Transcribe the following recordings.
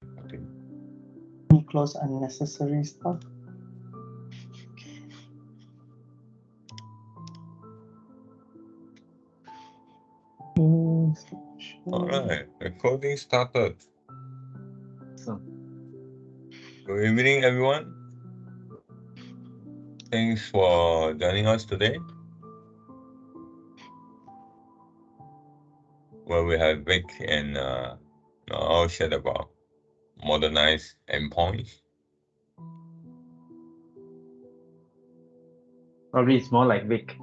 Okay. Close unnecessary stuff. Hmm, All right, recording started. So Good evening, everyone. Thanks for joining us today, where we have Vic and I'll share about Modernize Endpoint. probably it's more like Vic.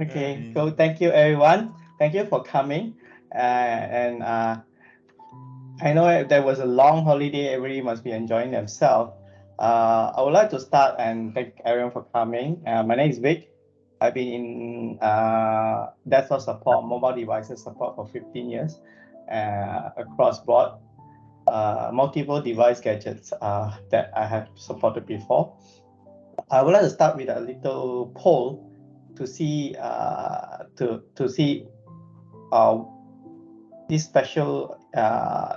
Okay, so thank you everyone. Thank you for coming. And I know there was a long holiday. Everybody must be enjoying themselves. I would like to start and thank everyone for coming. My name is Vic. I've been in desktop support, mobile devices support for 15 years across board, multiple device gadgets that I have supported before. I would like to start with a little poll to see uh, this special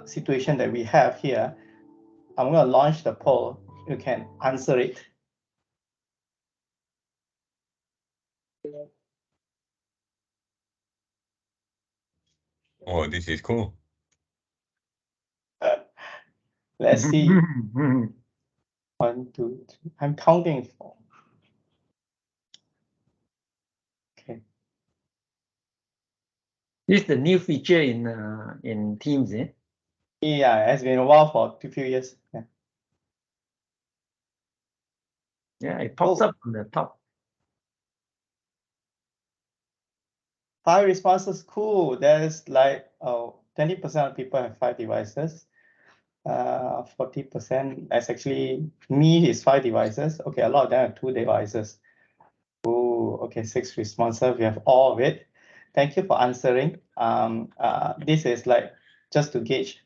situation that we have here. I'm going to launch the poll. You can answer it. Oh, this is cool. Let's see. 1, 2, 3. I'm counting 4. Okay. This is the new feature in Teams, eh? Yeah, it's been a while for a few years. Yeah. Yeah, it pops up on the top. 5 responses. Cool. There's like 20% of people have 5 devices. 40%. That's actually me is 5 devices. Okay, a lot of them have 2 devices. Oh, okay, 6 responses. We have all of it. Thank you for answering. This is like just to gauge.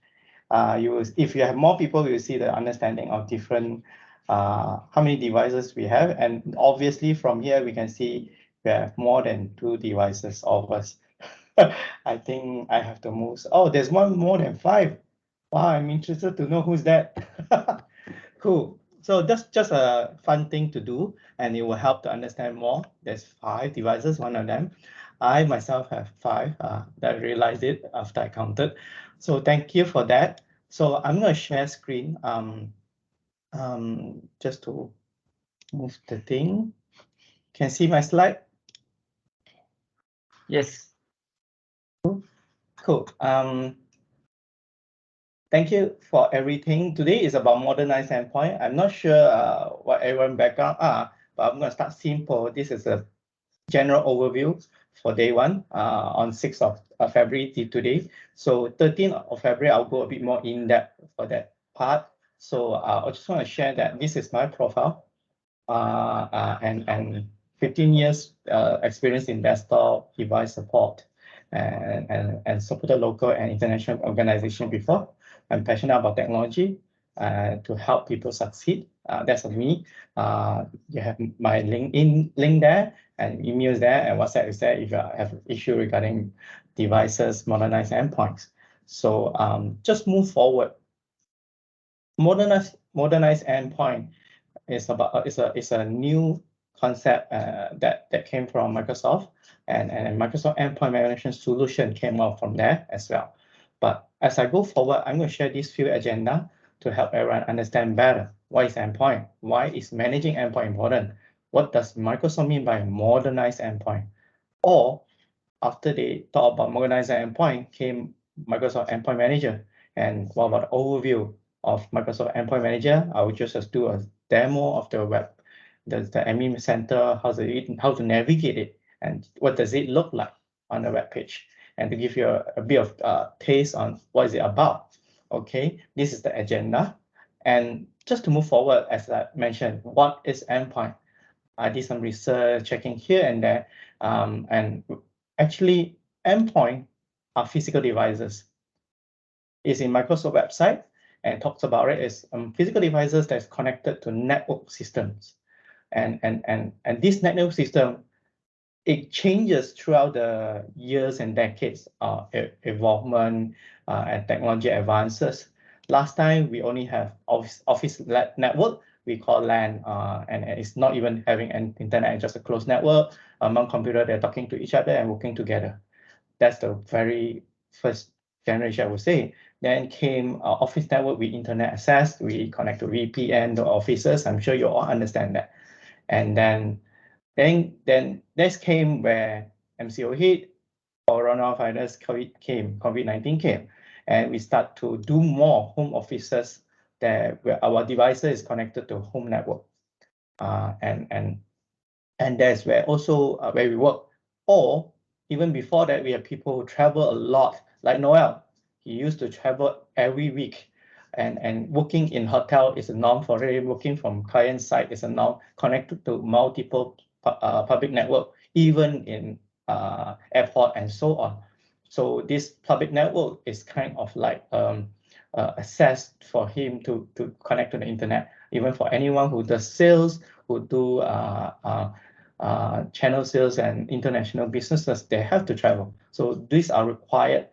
If you have more people, you see the understanding of different how many devices we have, and obviously from here we can see we have more than 2 devices, all of us. I think I have to move. Oh, there's one more than 5. Wow, I'm interested to know who's that. Cool. So that's just a fun thing to do, and it will help to understand more. There's 5 devices, one of them. I myself have 5. That I realized it after I counted. So thank you for that. So I'm going to share screen just to move the thing. Can see my slide? Yes. Cool. Thank you for everything. Today is about Modernize Endpoint. I'm not sure what everyone background are, but I'm going to start simple. This is a general overview for day 1 on 6th of February till today. So 13th of February, I'll go a bit more in depth for that part. So I just want to share that this is my profile and 15 years experience in desktop device support and supported local and international organization before. I'm passionate about technology to help people succeed. That's me. You have my LinkedIn link there and emails there and WhatsApp is there if you have an issue regarding devices, modernized endpoints. So just move forward. Modernized endpoint is a new concept that came from Microsoft, and Microsoft Endpoint Management Solution came out from there as well. But as I go forward, I'm going to share these few agenda to help everyone understand better what is endpoint, why is managing endpoint important, what does Microsoft mean by modernized endpoint, or after they talk about modernized endpoint came Microsoft Endpoint Manager. And what about the overview of Microsoft Endpoint Manager? I will just do a demo of the web, the admin center, how to navigate it, and what does it look like on the web page, and to give you a bit of taste on what is it about. Okay, this is the agenda. And just to move forward, as I mentioned, what is endpoint? I did some research checking here and there, and actually endpoint are physical devices. It's in Microsoft website and talks about it as physical devices that's connected to network systems. And this network system it changes throughout the years and decades of evolvement and technology advances. Last time we only have office network, we call LAN, and it's not even having an internet, just a closed network among computers. They're talking to each other and working together. That's the very first generation, I would say. Then came office network with internet access. We connect to VPN to offices. I'm sure you all understand that. And then this came where MCO hit, coronavirus COVID-19 came, and we start to do more home offices where our devices is connected to home network, and that's where also where we work. Or even before that, we have people who travel a lot, like Noel. He used to travel every week, and working in hotel is a norm for him. Working from client side is a norm. Connected to multiple public network, even in airport and so on. So this public network is kind of like access for him to connect to the internet. Even for anyone who does sales, who do channel sales and international businesses, they have to travel. So these are required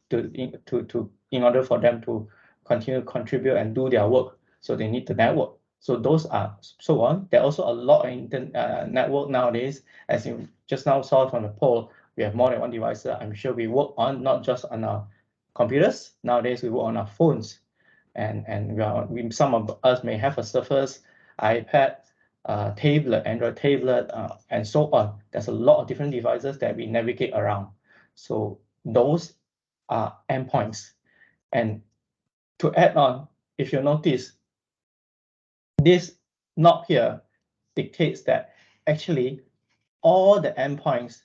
in order for them to continue to contribute and do their work. So they need the network. So those are so on. There are also a lot of network nowadays. As you just now saw from the poll, we have more than one device. I'm sure we work on not just on our computers. Nowadays we work on our phones, and some of us may have a Surface, iPad, tablet, Android tablet, and so on. There's a lot of different devices that we navigate around. So those are endpoints. And to add on, if you notice, this knob here dictates that actually all the endpoints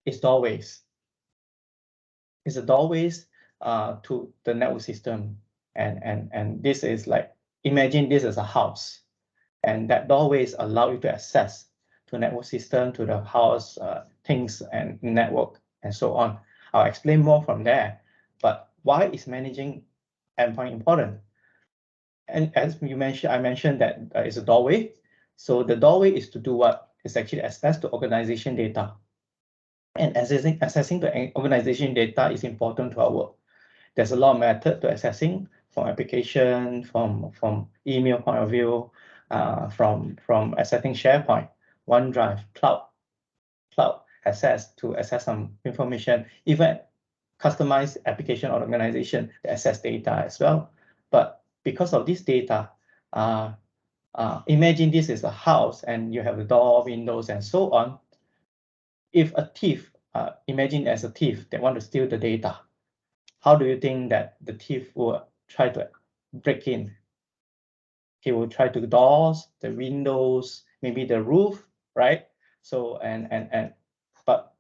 is doorways. It's a doorways to the network system. And this is like, imagine this as a house. And that doorways allow you to access to network system, to the house, things and network and so on. I'll explain more from there. But why is managing endpoint important? And as you mentioned, I mentioned that it's a doorway. So the doorway is to do what? It's actually access to organization data. And accessing the organization data is important to our work. There's a lot of method to accessing, from application, from email point of view, from accessing SharePoint, OneDrive, cloud access to access some information, even customized application or organization to access data as well. But because of this data, imagine this is a house and you have the door, windows, and so on. If a thief, imagine as a thief that want to steal the data, how do you think that the thief will try to break in? He will try to doors, the windows, maybe the roof, right? So but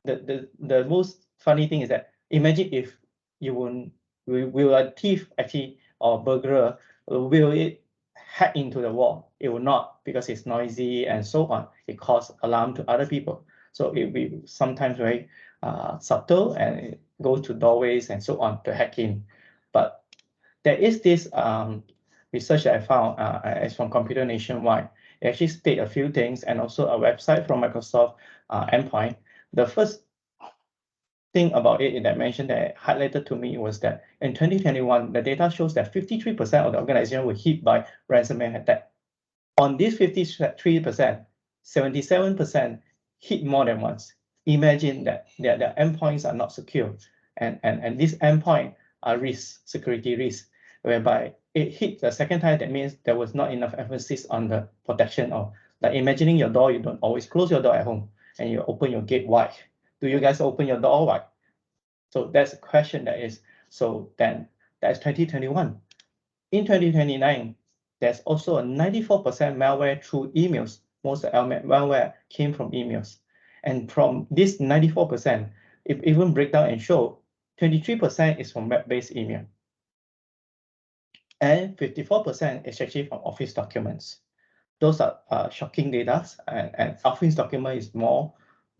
the most funny thing is that imagine if you will a thief actually or burglar, will it hack into the wall? It will not, because it's noisy and so on. It causes alarm to other people. So it will be sometimes very subtle, and it goes to doorways and so on to hack in. But there is this research that I found, it's from Computer Nationwide. It actually state a few things, and also a website from Microsoft Endpoint. The first thing about it that mentioned that highlighted to me was that in 2021, the data shows that 53% of the organization were hit by ransomware attack. On this 53%, 77% hit more than once. Imagine that their endpoints are not secure, and this endpoint are security risk, whereby it hit the second time. That means there was not enough emphasis on the protection of, like imagining your door, you don't always close your door at home and you open your gate wide. Do you guys open your door wide? So that's a question that is, so then that's 2021. In 2029, there's also a 94% malware through emails. Most of the malware came from emails. And from this 94%, if even break down and show, 23% is from web-based email. And 54% is actually from Office documents. Those are shocking data, and Office document is more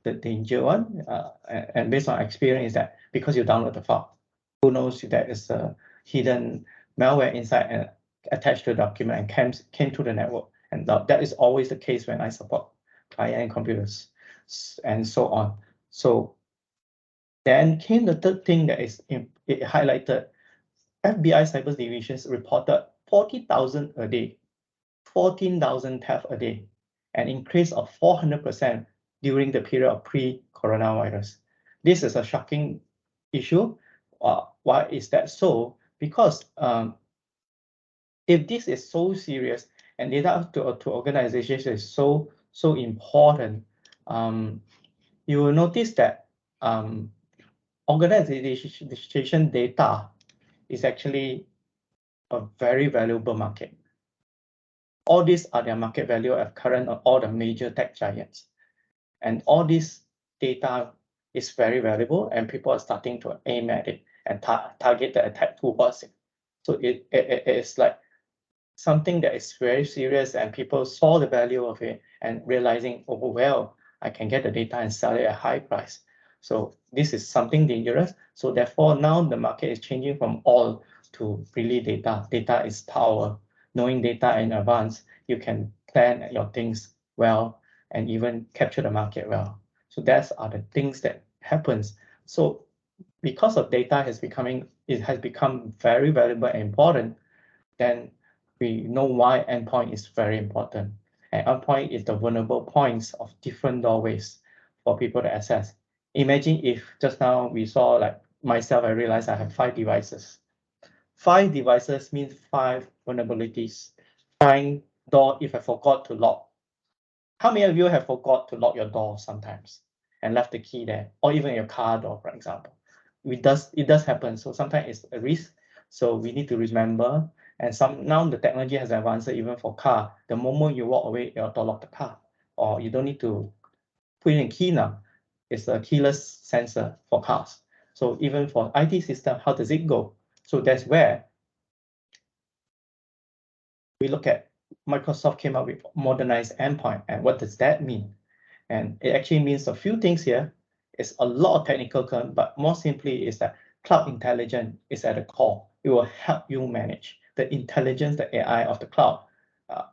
the danger one. And based on experience, that because you download the file, who knows that is a hidden malware inside and attached to the document and came to the network. And that is always the case when I support client computers. and so on. So then came the third thing that is it highlighted. FBI Cyber Divisions reported 40,000 a day, 14,000 theft a day, an increase of 400% during the period of pre-coronavirus. This is a shocking issue. Why is that so? Because if this is so serious and data to organizations is so important, you will notice that organization data is actually a very valuable market. All these are their market value of current of all the major tech giants. And all this data is very valuable and people are starting to aim at it and target the attack towards it. So it is like something that is very serious and people saw the value of it and realizing, oh, well, I can get the data and sell it at a high price. So this is something dangerous. So therefore, now the market is changing from oil to really data. Data is power. Knowing data in advance, you can plan your things well and even capture the market well. So that's are the things that happens. So because of data it has become very valuable and important, then we know why endpoint is very important. And endpoint is the vulnerable points of different doorways for people to access. Imagine if just now we saw, like myself, I realized I have 5 devices. 5 devices means 5 vulnerabilities. 5 door if I forgot to lock. How many of you have forgot to lock your door sometimes and left the key there, or even your car door, for example? It does happen. So sometimes it's a risk. So we need to remember. And now the technology has advanced even for car. The moment you walk away, your door lock the car, or you don't need to put in a key now. It's a keyless sensor for cars. So even for IT system, how does it go? So that's where we look at Microsoft came up with Modernize Endpoint. And what does that mean? And it actually means a few things here. It's a lot of technical term, but more simply is that cloud intelligence is at the core. It will help you manage the intelligence, the AI of the cloud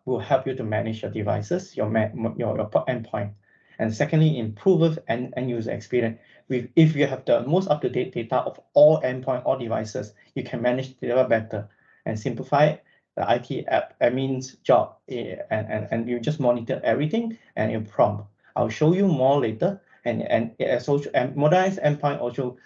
will help you to manage your devices, your endpoint. And secondly, improve end user experience. If you have the most up-to-date data of all endpoint, all devices, you can manage data better and simplify the IT admin's job. And you just monitor everything and you prompt. I'll show you more later. And Modernize Endpoint also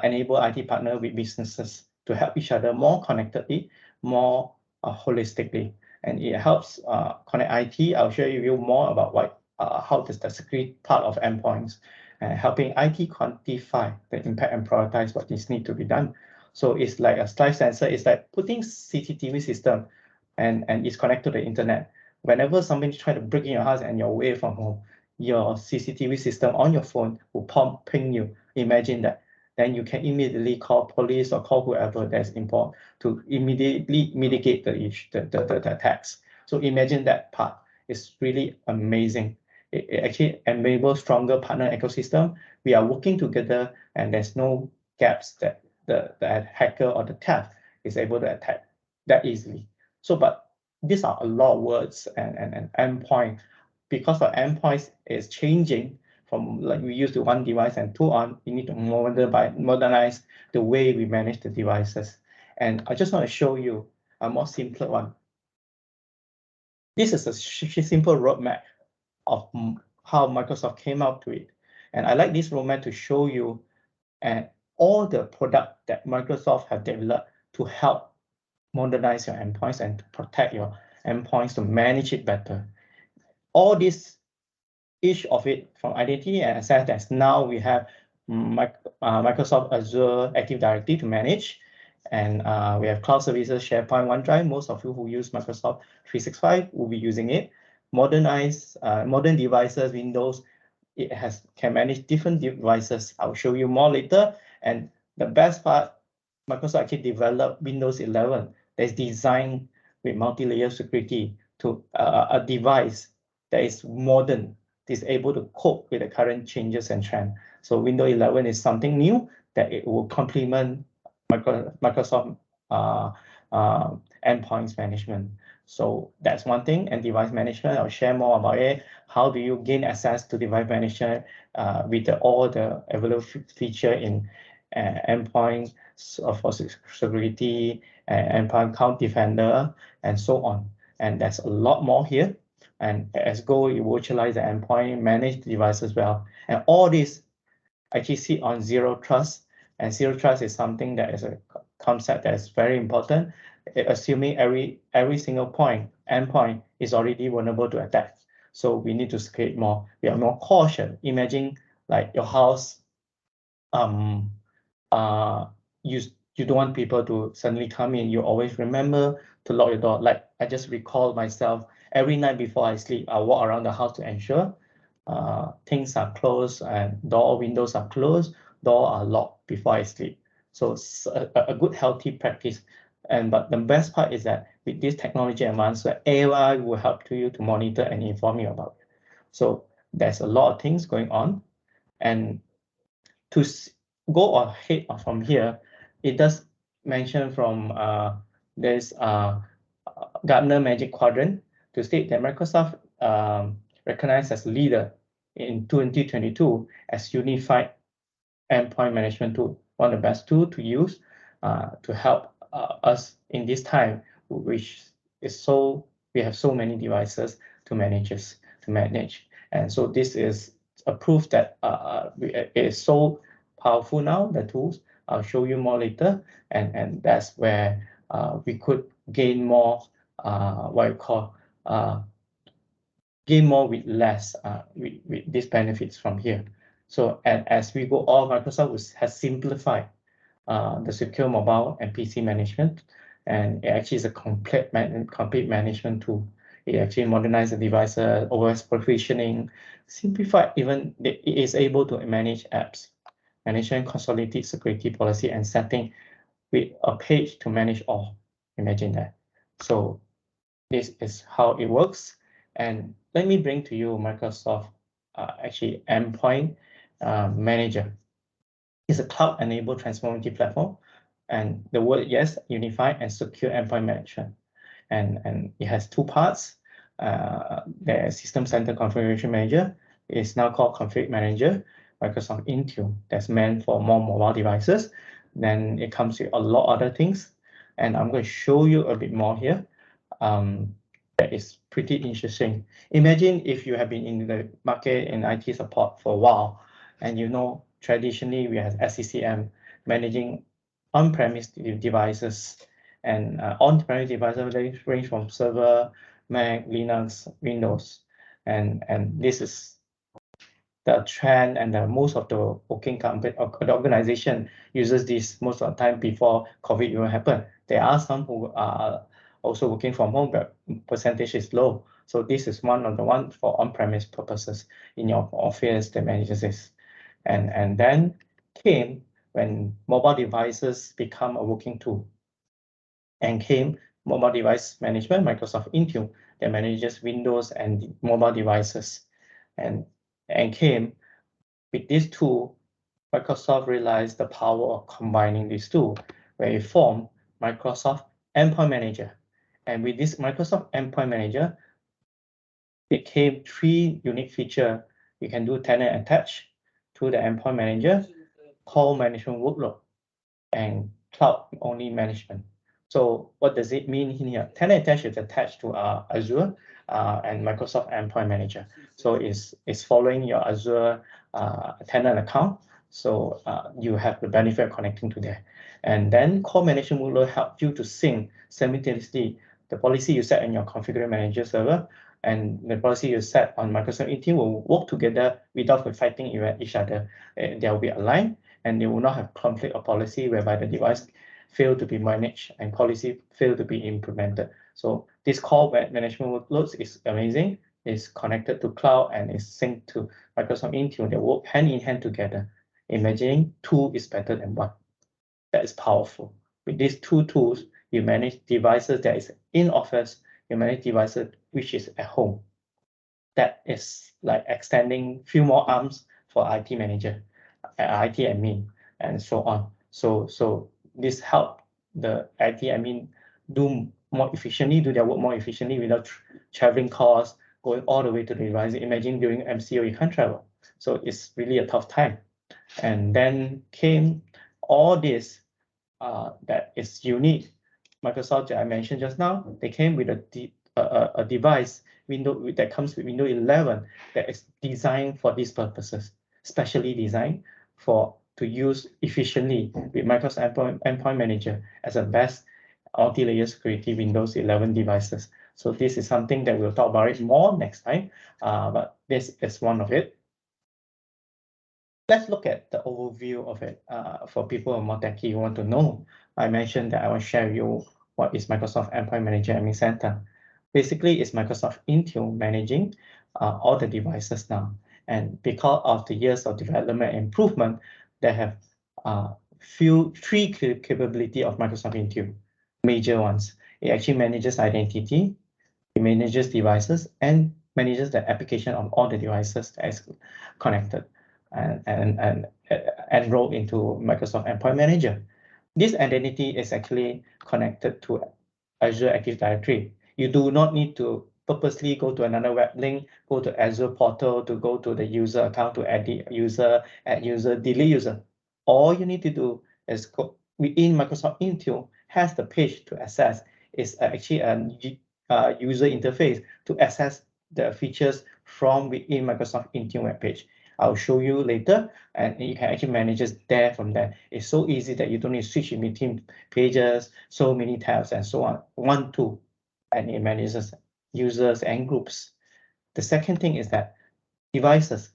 enable IT partner with businesses to help each other more connectedly, more holistically. And it helps connect IT. I'll share with you more about how does the security part of endpoints and helping IT quantify the impact and prioritize what needs to be done. So it's like a live sensor. It's like putting CCTV system and it's connected to the internet. Whenever somebody try to break in your house and you're away from home, your CCTV system on your phone will ping you. Imagine that. Then you can immediately call police or call whoever that's involved to immediately mitigate the attacks. So imagine that part. It's really amazing. It actually enables stronger partner ecosystem. We are working together and there's no gaps that the hacker or the theft is able to attack that easily. So, but these are a lot of words and endpoint. Because the endpoints is changing from like we used to one device and two on, we need to modernize the way we manage the devices. And I just want to show you a more simpler one. This is a simple roadmap of how Microsoft came out to it. And I like this roadmap to show you all the product that Microsoft have developed to help modernize your endpoints and to protect your endpoints to manage it better. All this, each of it from identity and access, as now we have Microsoft Azure Active Directory to manage. And we have cloud services, SharePoint, OneDrive. Most of you who use Microsoft 365 will be using it. Modernize, modern devices, Windows, it can manage different devices. I'll show you more later. And the best part, Microsoft actually developed Windows 11 that's designed with multi-layer security to a device that is modern, is able to cope with the current changes and trend. So Windows 11 is something new that it will complement Microsoft endpoints management. So that's one thing. And device management, I'll share more about it. How do you gain access to device management with all the available feature in endpoint for security, endpoint account defender, and so on. And there's a lot more here. And as Go, you virtualize the endpoint, manage the device as well. And all this actually sit on zero trust. And zero trust is something that is a concept that is very important, assuming every single endpoint is already vulnerable to attack. So we need to create more. We are more cautious. Imagine like your house, you don't want people to suddenly come in. You always remember to lock your door. Like I just recall myself, every night before I sleep, I walk around the house to ensure things are closed and windows are closed, door are locked before I sleep. So it's a good healthy practice. But the best part is that with this technology advancement, AI will help you to monitor and inform you about it. So there's a lot of things going on. And to go ahead from here, it does mention from there's Gartner Magic Quadrant to state that Microsoft recognized as leader in 2022 as unified endpoint management tool, one of the best tools to use to help us in this time, which is we have so many devices to manage. And so this is a proof that it is so powerful now, the tools. I'll show you more later. And that's where we could gain more, what you call, gain more with less with these benefits from here. So as we go on, Microsoft has simplified the secure mobile and PC management, and it actually is a complete management tool. It actually modernizes the devices, OS provisioning, simplified. Even it is able to manage apps, manage and consolidate security policy and setting with a page to manage all. Imagine that. So this is how it works. And let me bring to you Microsoft actually Endpoint Manager. It's a cloud-enabled transformative platform. And the word, yes, unified and secure endpoint management. And it has two parts. The System Center Configuration Manager is now called Config Manager, Microsoft Intune, that's meant for more mobile devices. Then it comes with a lot of other things. And I'm going to show you a bit more here. That is pretty interesting. Imagine if you have been in the market in IT support for a while, and you know traditionally we have SCCM managing on-premise devices, and on-premise devices range from server, Mac, Linux, Windows, and this is the trend, and most of the working company or the organization uses this most of the time before COVID even happened. There are some who are also working from home, but percentage is low. So this is one of the ones for on-premise purposes in your office that manages this. And then came when mobile devices become a working tool, and came mobile device management, Microsoft Intune, that manages Windows and mobile devices, and came with this tool. Microsoft realized the power of combining these two, where it formed Microsoft Endpoint Manager. And with this Microsoft Endpoint Manager, it came three unique features. You can do tenant attach to the Endpoint Manager, call management workload, and cloud-only management. So what does it mean here? Tenant attach is attached to Azure and Microsoft Endpoint Manager. So it's following your Azure tenant account. So you have the benefit of connecting to there. And then call management workload help you to sync simultaneously the policy you set in your configure manager server and the policy you set on Microsoft Intune will work together without fighting each other. They will be aligned, and they will not have conflict of policy whereby the device fail to be managed and policy fail to be implemented. So this call management workloads is amazing. It's connected to cloud and is synced to Microsoft Intune. They work hand in hand together. Imagining two is better than one. That is powerful. With these two tools, you manage devices that is in office, you manage devices which is at home. That is like extending few more arms for IT manager, IT admin, and so on. So this help the IT admin do more efficiently, do their work more efficiently without traveling costs, going all the way to the device. Imagine during MCO, you can't travel. So it's really a tough time. And then came all this that is unique. Microsoft that I mentioned just now, they came with a device window that comes with Windows 11 that is designed for these purposes, specially designed to use efficiently with Microsoft Endpoint Manager as the best multi-layer security Windows 11 devices. So this is something that we'll talk about it more next time, but this is one of it. Let's look at the overview of it for people who are more techy who want to know. I mentioned that I will share with you what is Microsoft Endpoint Manager Admin Center. Basically, it's Microsoft Intune managing all the devices now. And because of the years of development and improvement, they have three capability of Microsoft Intune, major ones. It actually manages identity, it manages devices, and manages the application of all the devices that is connected and enrolled into Microsoft Endpoint Manager. This identity is actually connected to Azure Active Directory. You do not need to purposely go to another web link, go to Azure portal to go to the user account to edit user, add user, delete user. All you need to do is go within Microsoft Intune has the page to access. It's actually a user interface to access the features from within Microsoft Intune web page. I'll show you later, and you can actually manage it there from there. It's so easy that you don't need to switch in between pages, so many tabs, and so on. One tool, and it manages users and groups. The second thing is that devices.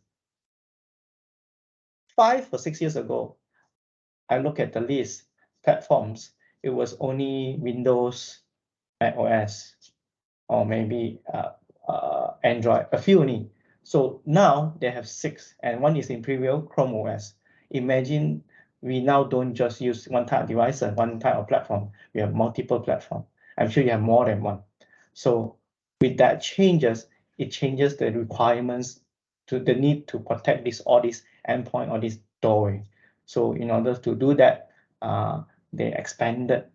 5 or 6 years ago, I look at the list, platforms, it was only Windows, Mac OS, or maybe Android, a few only. So now they have 6, and one is in preview, Chrome OS. Imagine we now don't just use one type of device and one type of platform. We have multiple platforms. I'm sure you have more than one. So with that changes, it changes the requirements to the need to protect all this endpoint or this doorway. So in order to do that, they expanded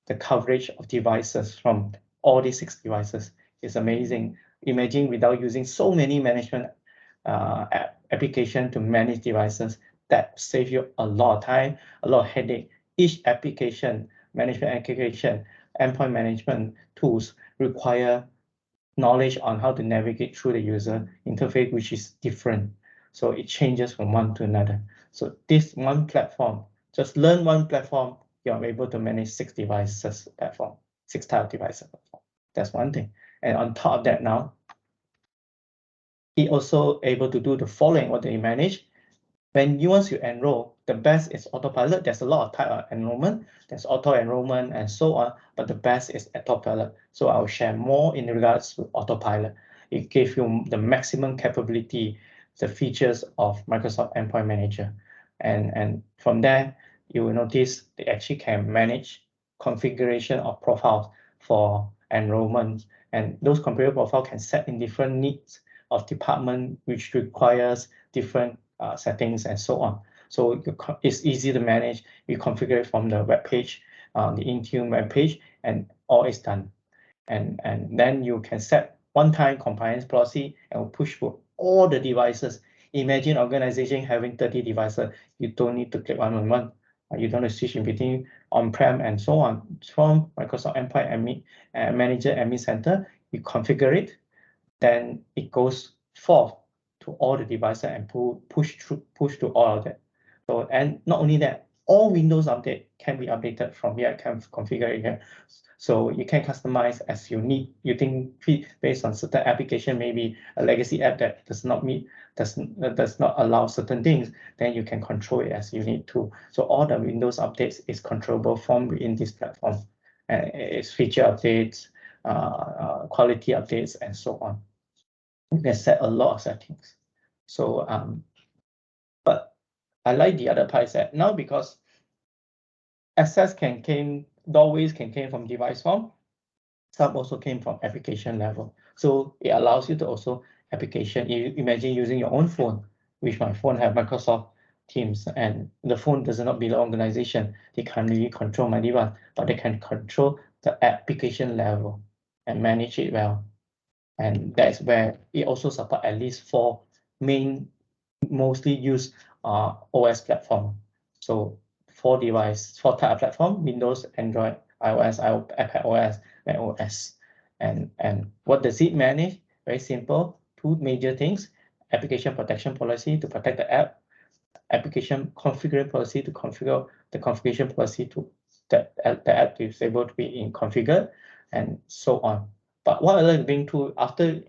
the coverage of devices from all these 6 devices. It's amazing. Imagine without using so many management application to manage devices, that save you a lot of time, a lot of headache. Each application, management application, endpoint management tools require knowledge on how to navigate through the user interface, which is different. So it changes from one to another. So this one platform, just learn one platform, you're able to manage 6 devices platform, 6 type of devices platform. That's one thing. And on top of that now, it also able to do the following what they manage. Once you enroll, the best is autopilot. There's a lot of type of enrollment. There's auto enrollment and so on, but the best is autopilot. So I'll share more in regards to autopilot. It gives you the maximum capability, the features of Microsoft Endpoint Manager. And from there, you will notice they actually can manage configuration of profiles for enrollment. And those configuration profiles can set in different needs of department, which requires different settings and so on. So it's easy to manage. You configure it from the web page, the Intune web page, and all is done. And then you can set one-time compliance policy and push for all the devices. Imagine organization having 30 devices. You don't need to click one. You don't need to switch in between on-prem and so on. From Microsoft Endpoint Manager Admin Center, you configure it, then it goes forth to all the devices and push to all of that. So, and not only that, all Windows update can be updated from here. I can configure it here. So you can customize as you need. You think based on certain application, maybe a legacy app that does not allow certain things, then you can control it as you need to. So all the Windows updates is controllable from within this platform. And it's feature updates, quality updates, and so on. You can set a lot of settings. So, but I like the other part is that now because access doorways can came from device form, some also came from application level. So it allows you to also application. You imagine using your own phone, which my phone have Microsoft Teams, and the phone does not belong to the organization. They can't really control my device, but they can control the application level and manage it well. And that's where it also supports at least 4 mostly used OS platform. So 4 type of platform: Windows, Android, iOS, iPad OS, Mac OS. And what does it manage? Very simple, 2 major things: application protection policy to protect the app, application configuration policy to configure the configuration policy to that the app is able to be configured, and so on. But what I like being to after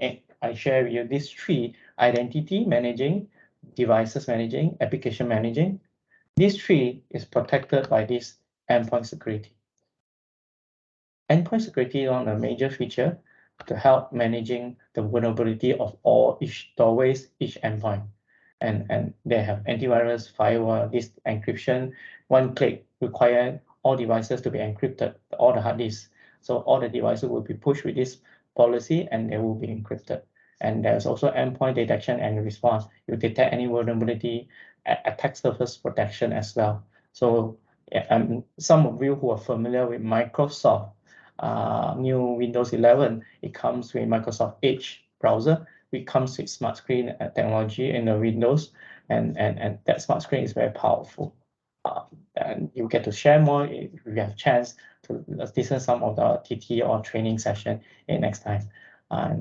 I share with you these 3: identity managing, devices managing, application managing. These 3 is protected by this endpoint security. Endpoint security is one of the major feature to help managing the vulnerability of each doorways, each endpoint. And they have antivirus, firewall, this encryption. One click require all devices to be encrypted, all the hard disks. So all the devices will be pushed with this policy and they will be encrypted. And there's also endpoint detection and response. You detect any vulnerability, attack surface protection as well. So some of you who are familiar with Microsoft new Windows 11, it comes with Microsoft Edge browser. It comes with smart screen technology in the Windows, and that smart screen is very powerful. And you get to share more if you have chance to listen some of the TT or training session in next time.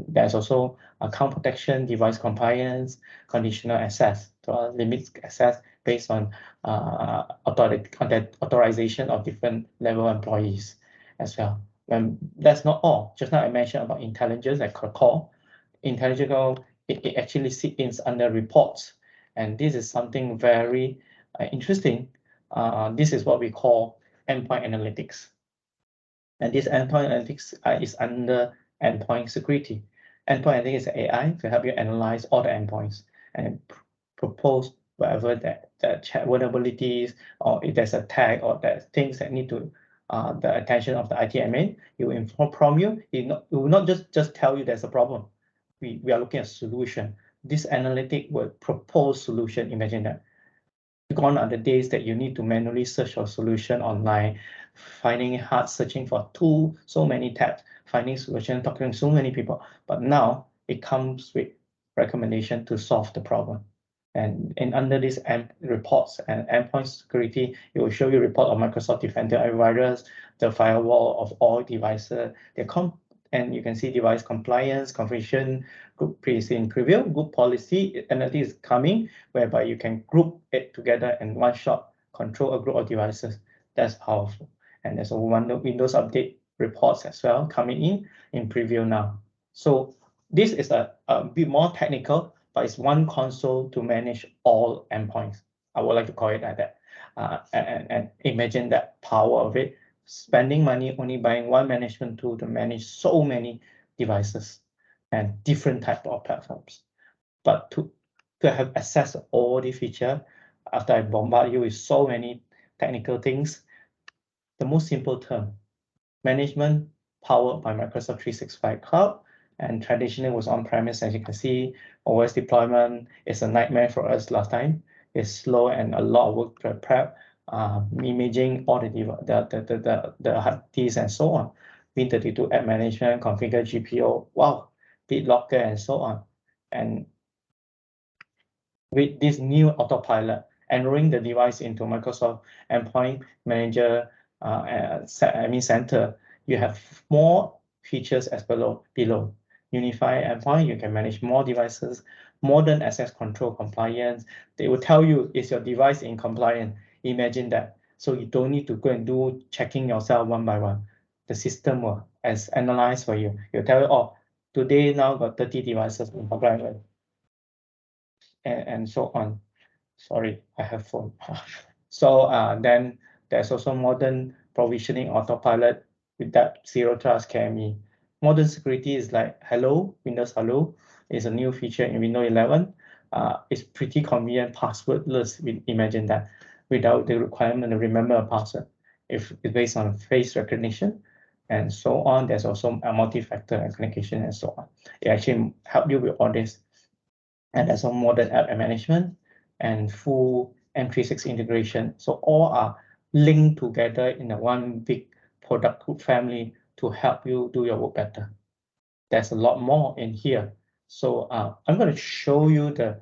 There's also account protection, device compliance, conditional access to limit access based on authorization of different level employees as well. And that's not all. Just now I mentioned about intelligence at core. Intelligence, it actually sits under reports. And this is something very interesting. This is what we call endpoint analytics. And this endpoint analytics is under endpoint security. Endpoint analytics is AI to help you analyze all the endpoints and propose whatever that vulnerabilities, or if there's a tag or there's things that need to the attention of the IT admin, it will inform you. It will not just tell you there's a problem. We are looking at solution. This analytic will propose solution. Imagine that. Gone are the days that you need to manually search for solution online, finding it hard, searching for so many tabs, finding solution, talking to so many people. But now it comes with recommendation to solve the problem. And under this reports and endpoint security, it will show you report of Microsoft Defender antivirus, the firewall of all devices. And you can see device compliance, configuration, group pre-scene preview, group policy analytics is coming, whereby you can group it together in one shot, control a group of devices. That's powerful. And there's a Windows update reports as well coming in preview now. So this is a bit more technical, but it's one console to manage all endpoints. I would like to call it like that. And imagine that power of it. Spending money only buying one management tool to manage so many devices and different type of platforms. But to have access to all the feature, after I bombard you with so many technical things, the most simple term, management powered by Microsoft 365 Cloud, and traditionally was on-premise. As you can see, OS deployment is a nightmare for us last time. It's slow and a lot of work to prep, imaging all the hard disks and so on. Win32 app management, configure GPO, wow, BitLocker and so on. And with this new autopilot, enrolling the device into Microsoft Endpoint Manager Center, you have more features as below. Unified endpoint, you can manage more devices, modern access control compliance. They will tell you, is your device in compliance? Imagine that. So you don't need to go and do checking yourself one by one. The system will analyze for you. You'll tell you, oh, today now got 30 devices in compliance, and so on. Sorry, I have phone. So then there's also modern provisioning autopilot with that zero trust KME. Modern security is like Hello, Windows Hello is a new feature in Windows 11. It's pretty convenient, passwordless. Imagine that, without the requirement to remember a password. If it's based on face recognition and so on, there's also a multi-factor authentication and so on. It actually helps you with all this. And there's a modern app management and full M365 integration. So all are linked together in a one big product group family to help you do your work better. There's a lot more in here. So I'm going to show you the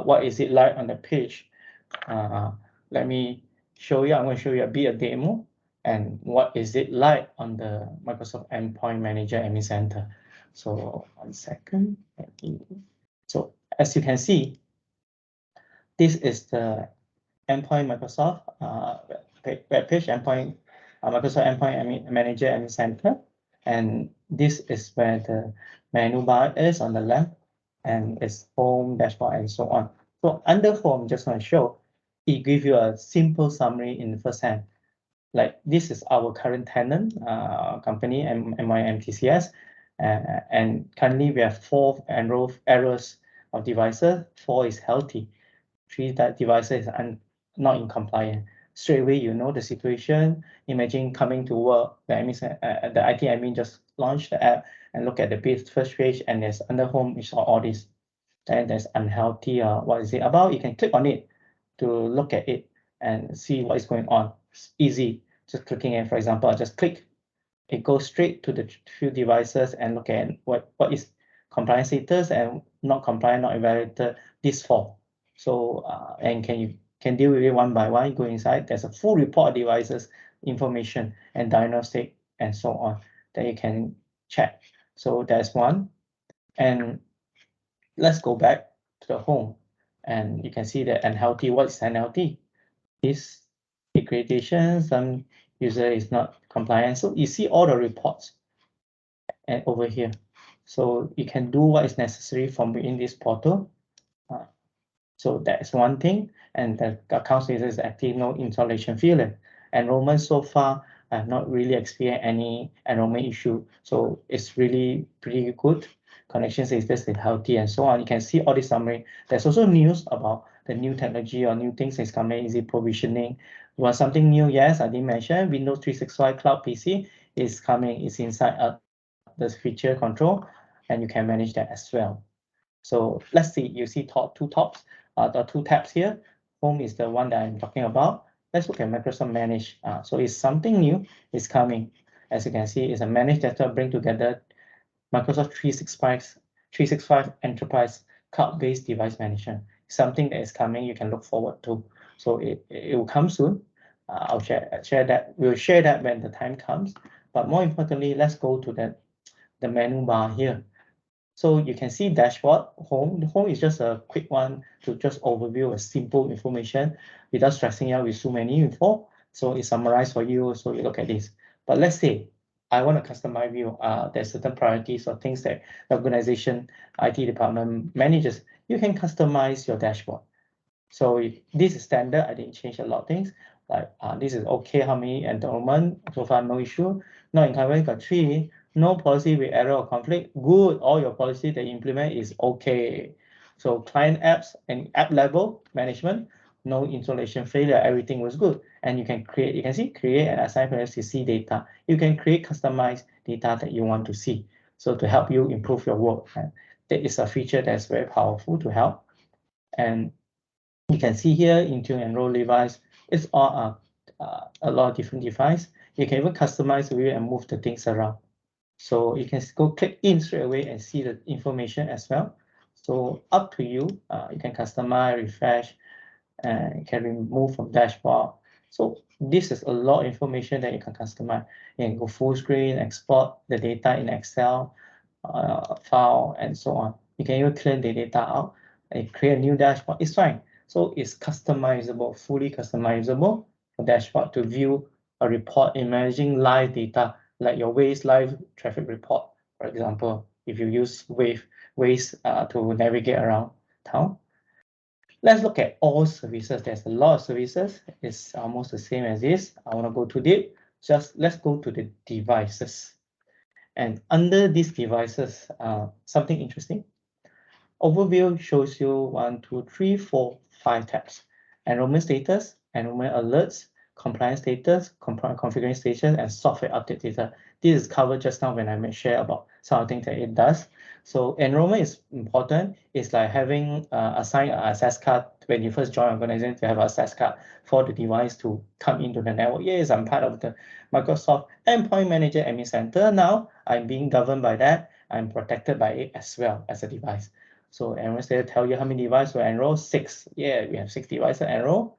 what is it like on the page. Let me show you. I'm going to show you a bit of demo and what is it like on the Microsoft Endpoint Manager Admin Center. So 1 second. So as you can see, this is the Endpoint Microsoft web page, Endpoint Microsoft Endpoint Manager Admin Center. And this is where the menu bar is on the left, and it's home, dashboard, and so on. So under home, just want to show, it gives you a simple summary in the first hand. Like this is our current tenant company, MTCS, and currently we have 4 errors of devices. 4 is healthy. 3 devices is not in compliance. Straight away, you know the situation. Imagine coming to work, the IT admin just launched the app and look at the first page, and there's under home, you saw all this. Then there's unhealthy, what is it about? You can click on it to look at it and see what is going on. It's easy, just clicking it. For example, I just click, it goes straight to the few devices and look at what is compliance status and not compliant, not evaluated, this 4. So and you can deal with it one by one. Go inside, there's a full report of devices, information and diagnostic and so on that you can check. So there's one. And let's go back to the home, and you can see that unhealthy. What is unhealthy? Is degradation, some user is not compliant. So you see all the reports and over here. So you can do what is necessary from within this portal. So that's one thing. And the account status is active, no installation failure. Enrollment so far, I have not really experienced any enrollment issue. So it's really pretty good. Connection status is healthy and so on. You can see all this summary. There's also news about the new technology or new things is coming, easy provisioning. Was something new? Yes, I didn't mention. Windows 365 Cloud PC is coming. It's inside the feature control, and you can manage that as well. So let's see, you see two tops, the 2 tabs here. Home is the one that I'm talking about. Let's look at Microsoft Manage. So it's something new, it's coming. As you can see, it's a managed desktop, bring together Microsoft 365 Enterprise Cloud-based device management. Something that is coming, you can look forward to. So it will come soon. I'll share that. We'll share that when the time comes. But more importantly, let's go to the menu bar here. So you can see dashboard, home. The home is just a quick one to just overview a simple information without stressing out with so many info. So it's summarized for you. So you look at this. But let's say I want to customize view. There's certain priorities or things that the organization, IT department manages. You can customize your dashboard. So this is standard. I didn't change a lot of things. Like this is okay. How many enrollment? So far, no issue. No income, got 3. No policy with error or conflict. Good. All your policy that you implement is okay. So client apps and app level management, no installation failure. Everything was good. And you can create. You can see create and assign permissions to see data. You can create customized data that you want to see. So to help you improve your work, and that is a feature that's very powerful to help. And you can see here into enroll device. It's all a lot of different devices. You can even customize the view and move the things around. So you can go click in straight away and see the information as well. So up to you. You can customize, refresh, and you can remove from dashboard. So this is a lot of information that you can customize. You can go full screen, export the data in Excel file, and so on. You can even clean the data out and create a new dashboard. It's fine. So it's customizable, fully customizable for dashboard to view a report in managing live data, like your Waze live traffic report, for example, if you use Waze to navigate around town. Let's look at all services. There's a lot of services. It's almost the same as this. I want to go too deep. Just let's go to the devices. And under these devices, something interesting. Overview shows you 1, 2, 3, 4, 5 tabs. Enrollment status, enrollment alerts, compliance status, configuration status, and software update data. This is covered just now when I share about some of the things that it does. So enrollment is important. It's like having assigned an access card when you first join organization to have an access card for the device to come into the network. Yes, I'm part of the Microsoft Endpoint Manager Admin Center now. I'm being governed by that. I'm protected by it as well as a device. So administrator tell you how many devices were enrolled. 6. Yeah, we have 6 devices enrolled.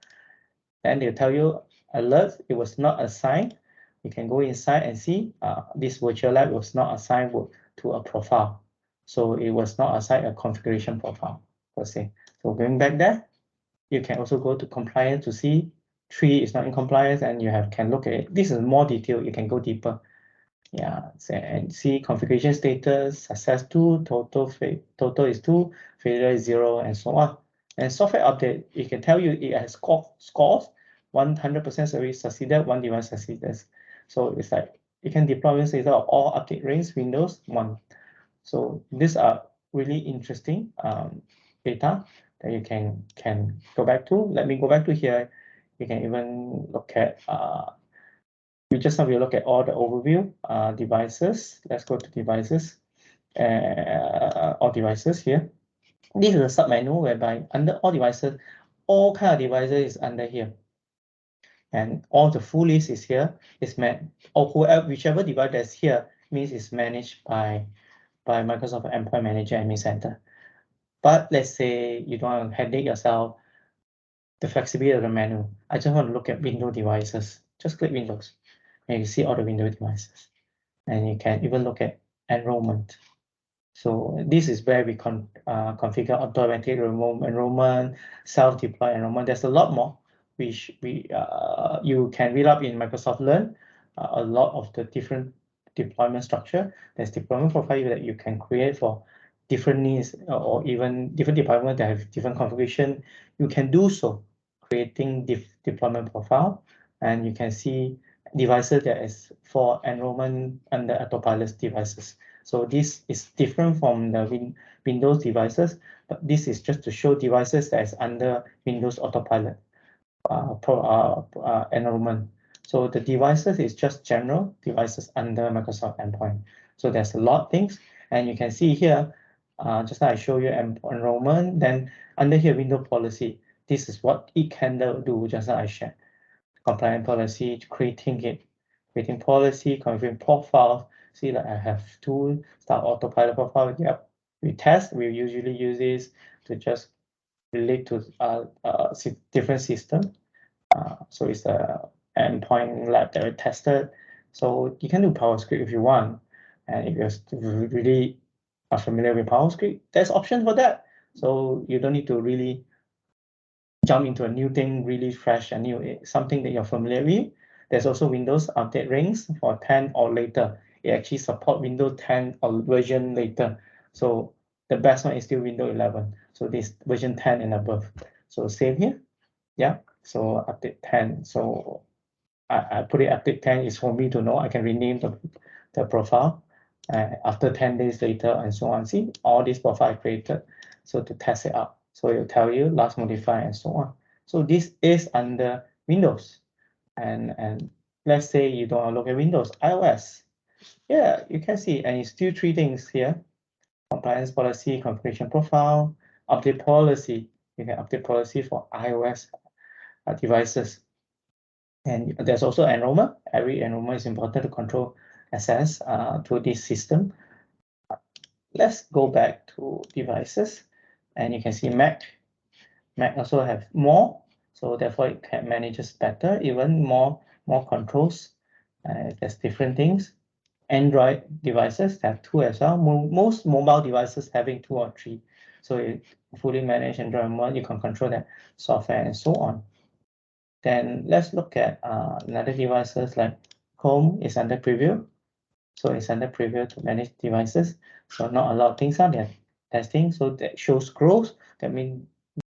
Then they'll tell you alert, it was not assigned. You can go inside and see this virtual lab was not assigned to a profile. So it was not assigned a configuration profile per se. So going back there, you can also go to compliance to see 3 is not in compliance, and you can look at it. This is more detailed. You can go deeper. Yeah, and see configuration status, success 2, total is 2, failure is 0, and so on. And software update, it can tell you it has scores, 100% service succeeded, 1 device succeeded. So it's like you can deploy instead of all update rings, Windows 1. So these are really interesting data that you can go back to. Let me go back to here. You can even look at we just now we look at all the overview devices. Let's go to devices, all devices here. This is a sub-menu whereby under all devices, all kind of devices is under here. And all the full list is here, is or whichever device that's here means it's managed by Microsoft Endpoint Manager Admin Center. But let's say you don't want to headache yourself, the flexibility of the menu. I just want to look at Windows devices. Just click Windows, and you see all the Windows devices. And you can even look at enrollment. So this is where we configure automatic enrollment, self-deploy enrollment. There's a lot more which you can read up in Microsoft Learn. A lot of the different deployment structure. There's deployment profile that you can create for different needs or even different departments that have different configuration. You can do so, creating deployment profile, and you can see devices that is for enrollment under autopilot devices. So this is different from the Windows devices, but this is just to show devices that is under Windows autopilot enrollment. So the devices is just general devices under Microsoft Endpoint. So there's a lot of things, and you can see here, just now I show you enrollment, then under here window policy. This is what it can do, just now I shared. Compliance policy, creating policy, configuring profile. See, like I have 2 start autopilot profile. Yep, we test. We usually use this to just relate to different system. So it's a endpoint lab that we tested. So you can do PowerScript if you want, and if you're really are familiar with PowerScript, there's options for that. So you don't need to really jump into a new thing, really fresh and new, something that you're familiar with. There's also Windows update rings for 10 or later. It actually support Windows 10 or version later. So the best one is still Windows 11. So this version 10 and above. So same here. Yeah. So update 10. So I put it update 10 is for me to know. I can rename the profile after 10 days later and so on. See, all these profile I created. So to test it out. So it'll tell you last modified and so on. So this is under Windows. And let's say you don't want to look at Windows, iOS. Yeah, you can see, and it's still 3 things here. Compliance policy, configuration profile, update policy. You can update policy for iOS devices. And there's also enrollment. Every enrollment is important to control access to this system. Let's go back to devices, and you can see Mac. Mac also have more, so therefore it can manages better, even more controls. There's different things. Android devices have 2 as well. Most mobile devices having 2 or 3. So you fully manage Android mode, you can control that software and so on. Then let's look at another devices like Home is under preview. So it's under preview to manage devices. So not a lot of things are there. Testing, so that shows growth. That means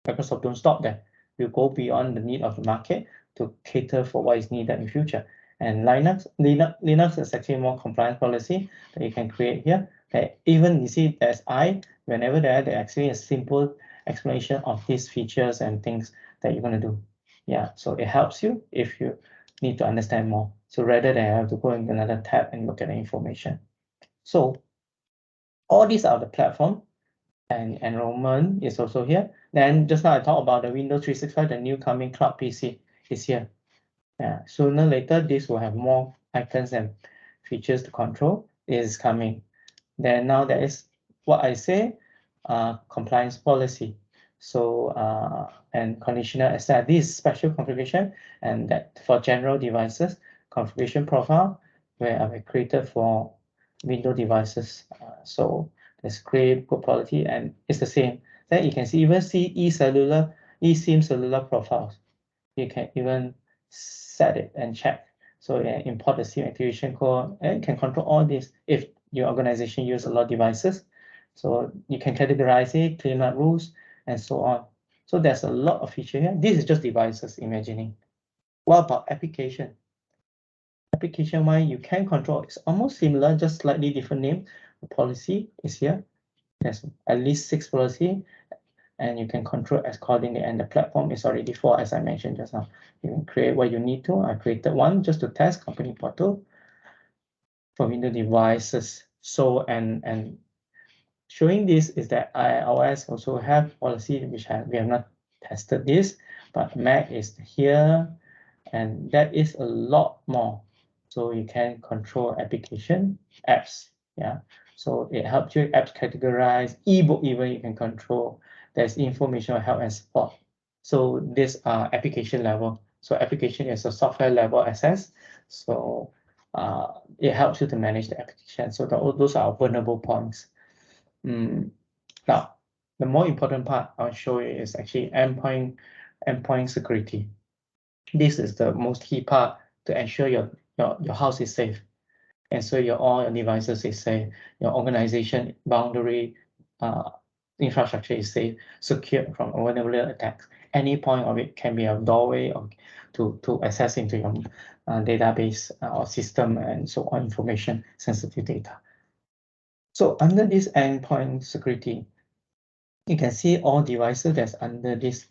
Microsoft don't stop there. We'll go beyond the need of the market to cater for what is needed in future. And Linux is actually more compliance policy that you can create here. That even you see there's whenever there's actually a simple explanation of these features and things that you're going to do. Yeah, so it helps you if you need to understand more. So rather than have to go in another tab and look at the information. So All these are the platform, and enrollment is also here. Then just now I talked about the Windows 365, the new coming cloud PC is here. Yeah, sooner or later, this will have more icons and features to control. It is coming. Then now there is what I say, compliance policy. So and conditional access. This is special configuration, and that for general devices, configuration profile where I created for Windows devices. So there's create good quality, and it's the same. Then you can see even see eSIM cellular profiles. You can even set it and check. So import the SIM activation code and can control all this if your organization use a lot of devices. So you can categorize it, clean up rules, and so on. So there's a lot of feature here. This is just devices, imagining. What about application? Application-wise, you can control. It's almost similar, just slightly different name. The policy is here. There's at least 6 policy, and you can control accordingly. And the platform is already 4, as I mentioned just now. You can create what you need to. I created one just to test company portal for Windows devices. So and showing this is that iOS also have policy which we have not tested this, but Mac is here, and that is a lot more. So you can control application, apps, yeah. So it helps you apps categorize, ebook even you can control. There's information help and support. So this application level. So application is a software level access. So it helps you to manage the application. So those are vulnerable points. Now, the more important part I'll show you is actually endpoint security. This is the most key part to ensure your house is safe. And so all your devices is safe, your organization boundary infrastructure is safe, secure from vulnerable attacks. Any point of it can be a doorway or to access into your database or system and so on, information, sensitive data. So under this endpoint security, you can see all devices that's under this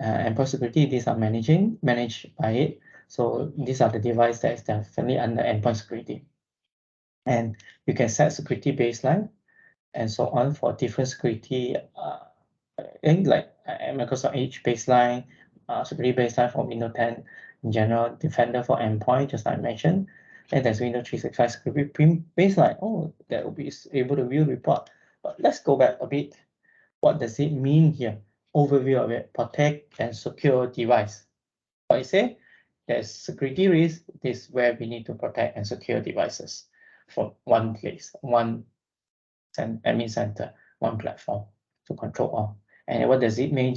endpoint security. These are managed by it. So these are the devices that is definitely under endpoint security. And you can set security baseline and so on for different security, like Microsoft Edge baseline, security baseline for Windows 10 in general, Defender for endpoint, just like I mentioned. And there's Windows 365 security baseline. Oh, that will be able to view report. But let's go back a bit. What does it mean here? Overview of it, protect and secure device. What I say, there's security risk. This is where we need to protect and secure devices from one place, one admin center, one platform to control all. And what does it mean?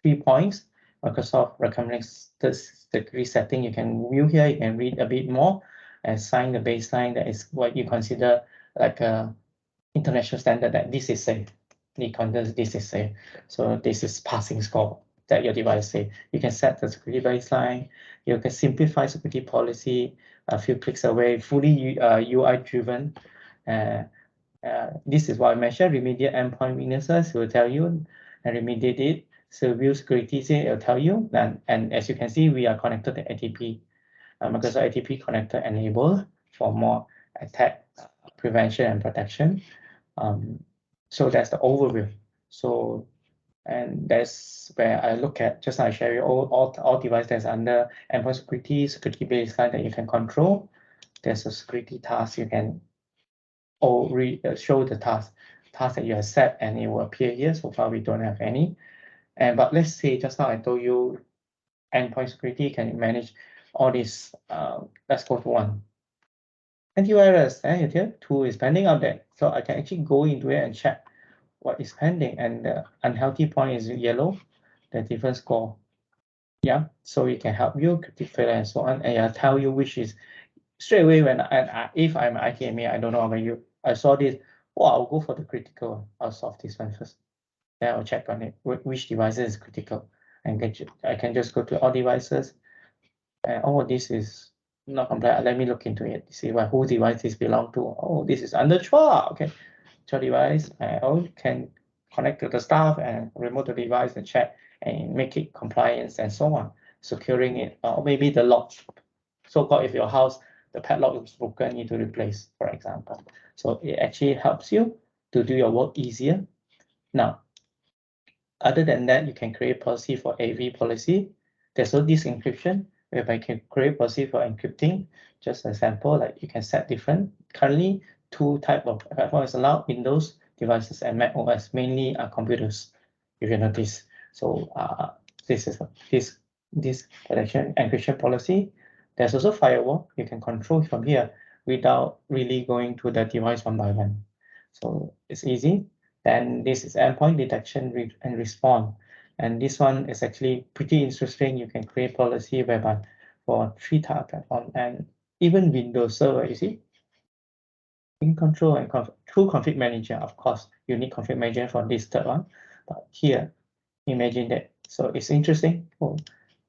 3 points. Microsoft recommends the security setting. You can view here, you can read a bit more and sign the baseline. That is what you consider like a international standard that this is safe. This is safe. So this is passing score that your device safe. You can set the security baseline. You can simplify security policy a few clicks away, fully UI driven. This is what I mentioned, remediate endpoint weaknesses, it will tell you and remediate it. So view security, it will tell you. And as you can see, we are connected to ATP. Microsoft ATP connector enabled for more attack prevention and protection. So that's the overview. So, and that's where I look at, just like I share you all devices that's under endpoint security baseline that you can control. There's a security task you can show the task that you have set, and it will appear here. So far we don't have any. But let's say just now I told you endpoint security can manage all this. Let's go to one. Antivirus, here 2 is pending update. So I can actually go into it and check what is pending, and the unhealthy point is yellow, the different score. Yeah, so it can help you critical and so on, and I'll tell you which is straight away when if I'm an ITMA, I don't know about you. I saw this, I'll go for the critical one. I'll solve this one first. Then I'll check on it, which devices is critical, and I can just go to all devices, and this is not compliant. Let me look into it to see whose device this belong to. This is under Chua. Okay, Chua device. I can connect to the staff and remote the device and check and make it compliance and so on, securing it. Or maybe the lock. So-called if your house, the padlock is broken, you need to replace, for example. So it actually helps you to do your work easier. Now, other than that, you can create policy for AV policy. There's also this encryption, whereby you can create policy for encrypting. Just an example, like you can set different. Currently, 2 type of platforms allowed: Windows devices and Mac OS, mainly are computers, if you notice. So this is this protection encryption policy. There's also firewall. You can control from here without really going to the device one by one. So it's easy. Then this is endpoint detection and response. And this one is actually pretty interesting. You can create policy whereby for 3 type of platform and even Windows Server, you see. In control and through config manager, of course, you need config manager for this third one. But here, imagine that. So it's interesting.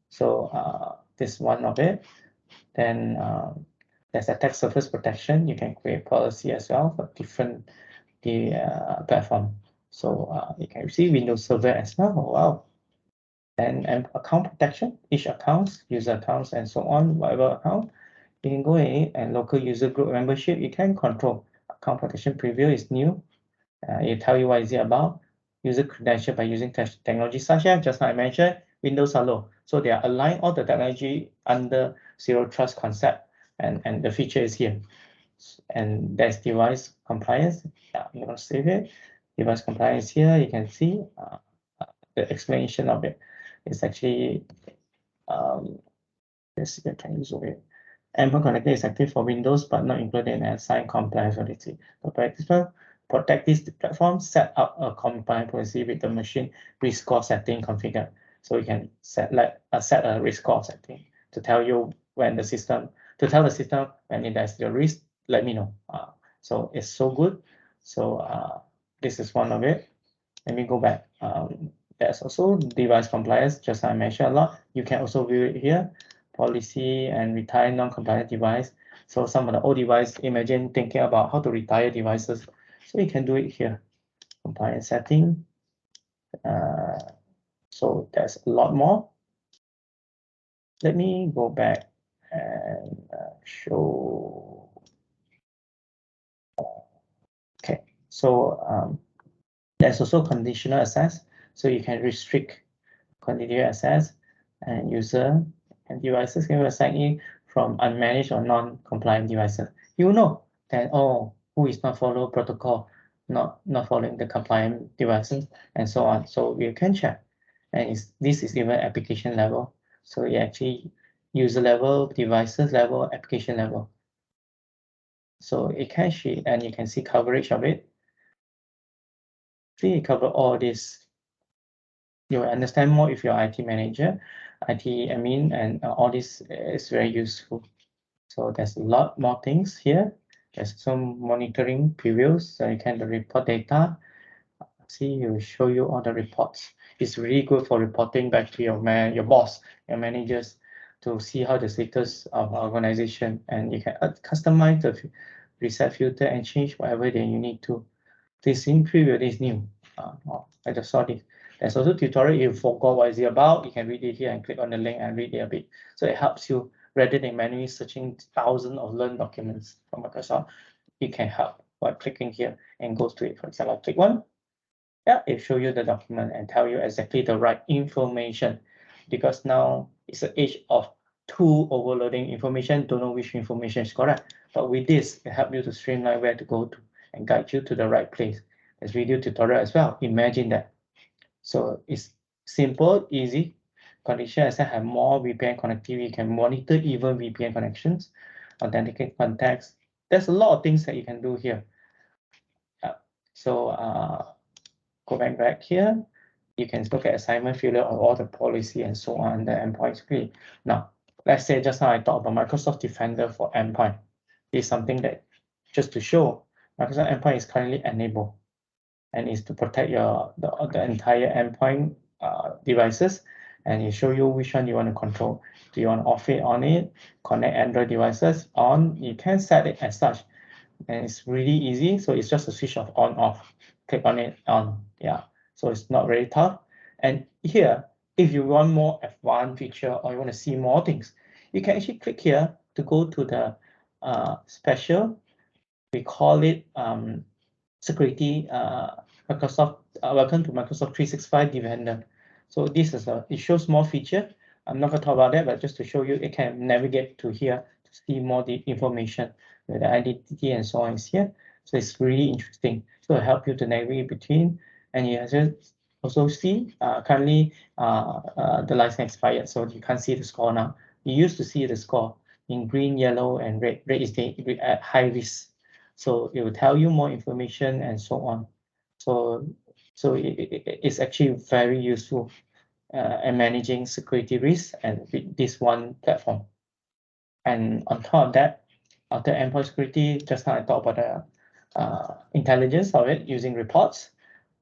So this one of it. Then there's attack surface protection. You can create policy as well for different platform. So you can see Windows Server as well. Oh, wow. And account protection, each accounts, user accounts, and so on, whatever account. You can go in and local user group membership. You can control. Account protection preview is new. It tell you what is it about. User credential by using technology such as, just like I mentioned, Windows Hello. So they are aligning all the technology under zero trust concept, and the feature is here. And there's device compliance. Yeah, I'm gonna save it. Device compliance here. You can see the explanation of it. It's actually let's see, I can use it. Endpoint connector is active for Windows, but not included in assigned compliance policy. The participant protect this platform, set up a compliance policy with the machine risk score setting configured. So you can set a risk score setting to tell you when the system, to tell the system when it has the risk, let me know. So it's so good. So this is one of it. Let me go back. There's also device compliance, just I mentioned a lot. You can also view it here. Policy and retire non-compliant device. So some of the old device, imagine thinking about how to retire devices. So you can do it here. Compliance setting. So there's a lot more. Let me go back and show. Okay, so there's also conditional access. So you can restrict continuous access, and user and devices can be assigned in from unmanaged or non-compliant devices. You know that, oh, who is not follow protocol, not following the compliant devices, and so on. So you can check. And this is even application level. So you actually user level, devices level, application level. So it can see, and you can see coverage of it. See, it cover all this. You'll understand more if you're IT manager, IT admin, and all this is very useful. So there's a lot more things here. There's some monitoring previews, so you can report data. See, it will show you all the reports. It's really good for reporting back to your boss, your managers, to see how the status of organization, and you can customize the reset filter and change whatever that you need to. This in preview is new. I just saw this. There's also tutorial. If you forgot what is it about, you can read it here and click on the link and read it a bit. So it helps you rather than manually searching thousands of learned documents from Microsoft. It can help by clicking here and goes to it. For example, click one. Yeah, it show you the document and tell you exactly the right information, because now it's an age of too overloading information. Don't know which information is correct. But with this, it helps you to streamline where to go to and guide you to the right place. There's video tutorial as well. Imagine that. So it's simple, easy. Condition as I have more VPN connectivity, you can monitor even VPN connections, authenticate contacts. There's a lot of things that you can do here. So go back here. You can look at assignment failure of all the policy and so on, the endpoint screen. Now, let's say just now I talked about Microsoft Defender for endpoint. This is something that, just to show, Microsoft endpoint is currently enabled and is to protect the entire endpoint devices, and it show you which one you want to control. Do you want to off it, on it, connect Android devices on? You can set it as such, and it's really easy. So it's just a switch of on off. Click on it on, yeah. So it's not very tough. And here, if you want more advanced feature or you want to see more things, you can actually click here to go to the special. We call it security Microsoft. Welcome to Microsoft 365 Defender. So this is it shows more feature. I'm not going to talk about that, but just to show you, it can navigate to here to see more the information. The identity and so on is here. So it's really interesting. So it'll help you to navigate between, and you also see currently the license expired, so you can't see the score now. You used to see the score in green, yellow, and red. Red is at high risk. So it will tell you more information and so on. So it's actually very useful in managing security risks and with this one platform. And on top of that, after endpoint security, just now I talked about the intelligence of it using reports.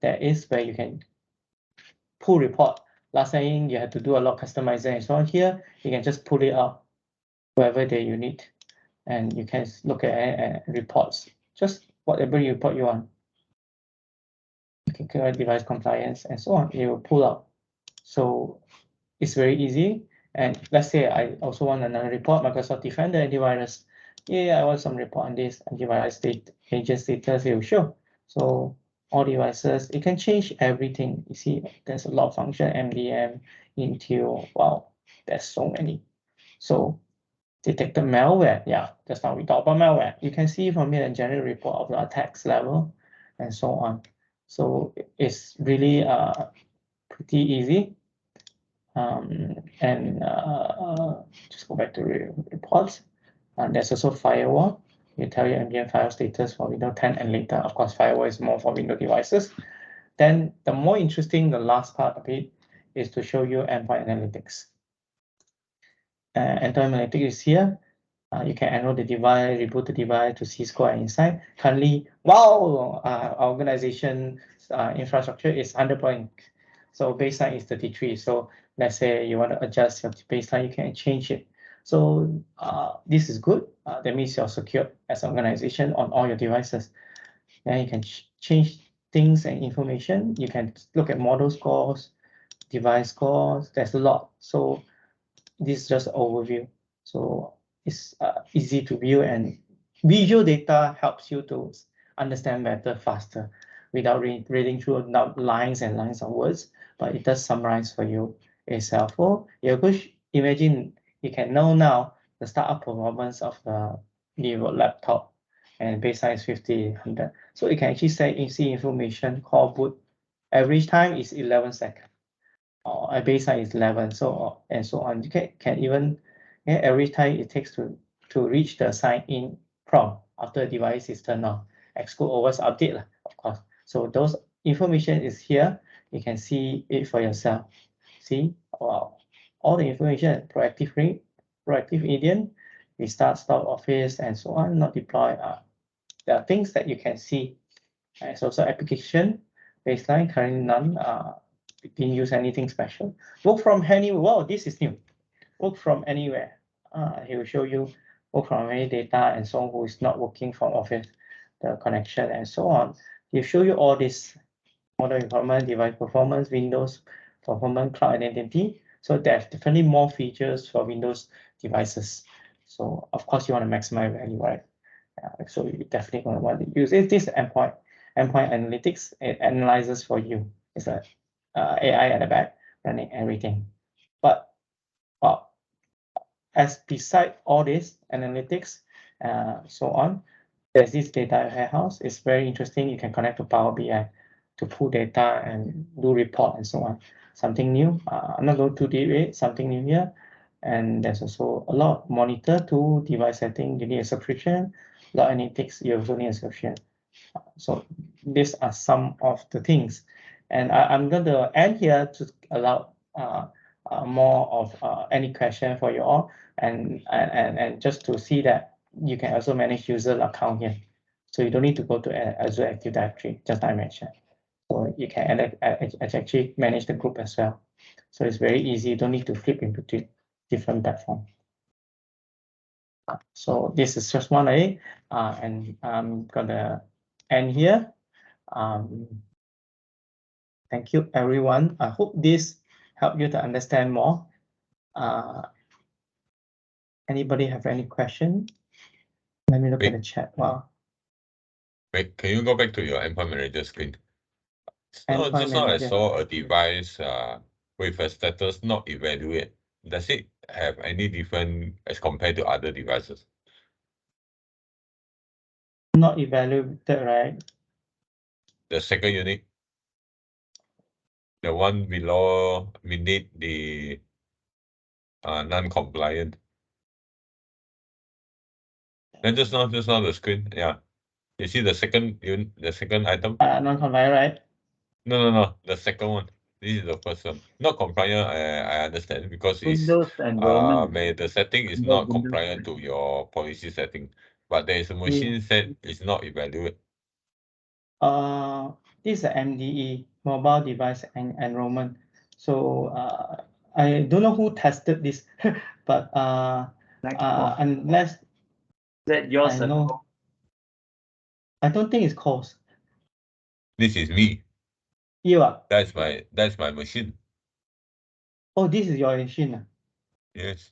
That is where you can pull report. Last time you had to do a lot of customizing and so on. Here, you can just pull it out wherever that you need. And you can look at reports, just whatever report you want. You can create device compliance and so on. It will pull out. So it's very easy. And let's say I also want another report, Microsoft Defender antivirus. Yeah, I want some report on this antivirus agent status, it will show. So all devices, it can change everything. You see, there's a lot of function, MDM, Intune, wow, there's so many. So detected malware, yeah, just now we talked about malware. You can see from here a general report of the attacks level and so on. So it's really pretty easy. Just go back to reports. There's also firewall. You tell your MDM file status for Windows 10 and later. Of course, firewall is more for Windows devices. Then the more interesting, the last part of it is to show you endpoint analytics. Endpoint analytics is here. You can enroll the device, reboot the device to see score and insight. Currently, wow, our organization infrastructure is 100 points. So baseline is 33. So let's say you want to adjust your baseline, you can change it. So this is good. That means you're secure as an organization on all your devices. Then you can change things and information. You can look at model scores, device scores. There's a lot. So this is just an overview. So it's easy to view, and visual data helps you to understand better faster without reading through lines and lines of words, but it does summarize for you. It's helpful. You could imagine you can know now the startup performance of the new laptop, and baseline is 50, 100. So you can actually say you see information called boot. Average time is 11 seconds. Or a baseline is 11, so and so on. You can even every time it takes to reach the sign in prompt after the device is turned on. Xcode always update, of course. So those information is here. You can see it for yourself. See, wow, all the information, proactive rate, proactive agent, restart, stop office, and so on, not deploy. There are things that you can see. It's also application baseline, currently none. Didn't use anything special. Work from anywhere. Wow, this is new. Work from anywhere. He will show you work from any data and so on, who is not working from office, the connection and so on. He'll show you all this model performance, device performance, Windows performance, cloud identity. So there's definitely more features for Windows devices. So of course you want to maximize value, right? So you definitely going to want to use it. This endpoint analytics. It analyzes for you. It's a AI at the back running everything. But well, as beside all this analytics, so on, there's this data warehouse. It's very interesting. You can connect to Power BI to pull data and do report and so on. Something new. I'm not going to do it. Something new here. And there's also a lot. Monitor to device setting. You need a subscription. Log analytics. You also need a subscription. So these are some of the things. And I'm going to end here to allow more of any question for you all, and just to see that you can also manage user account here. So you don't need to go to Azure Active Directory, just I mentioned. So you can actually manage the group as well. So it's very easy. You don't need to flip in between different platforms. So this is just one way, and I'm gonna end here. Thank you, everyone. I hope this helped you to understand more. Anybody have any question? Let me look at the chat. Wow. Wait, can you go back to your endpoint manager screen? So Endpoint just now I manager. saw a device with a status not evaluate. Does it have any different as compared to other devices? Not evaluated, right? The second unit, the one below beneath the non-compliant. Then just now the screen, yeah. You see the second item? Non-compliant, right? No, the second one. This is the first one. Not compliant, I understand because it's Windows enrollment. the setting is Under not Windows compliant to your policy setting, but there is a machine set is not evaluate. This is a MDE, mobile device enrollment. So I don't know who tested this, but unless that yours I know, I don't think it's cost. This is me. You are. That's my machine. Oh, this is your machine. Yes.